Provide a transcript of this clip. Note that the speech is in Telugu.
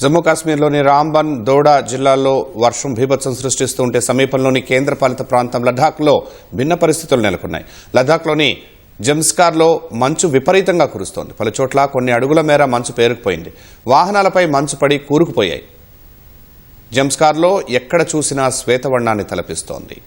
జమ్మూ కాశ్మీర్లోని రాంబన్ దోడా జిల్లాల్లో వర్షం బీభత్సం సృష్టిస్తుంటే సమీపంలోని కేంద్రపాలిత ప్రాంతం లద్దాఖ్లో భిన్న పరిస్థితులు నెలకొన్నాయి. లద్దాఖ్లోని జంస్కార్లో మంచు విపరీతంగా కురుస్తోంది. పలుచోట్ల కొన్ని అడుగుల మేర మంచు పేరుకుపోయింది. వాహనాలపై మంచు పడి కూరుకుపోయాయి. జంస్కార్లో ఎక్కడ చూసినా శ్వేతవర్ణాన్ని తలపిస్తోంది.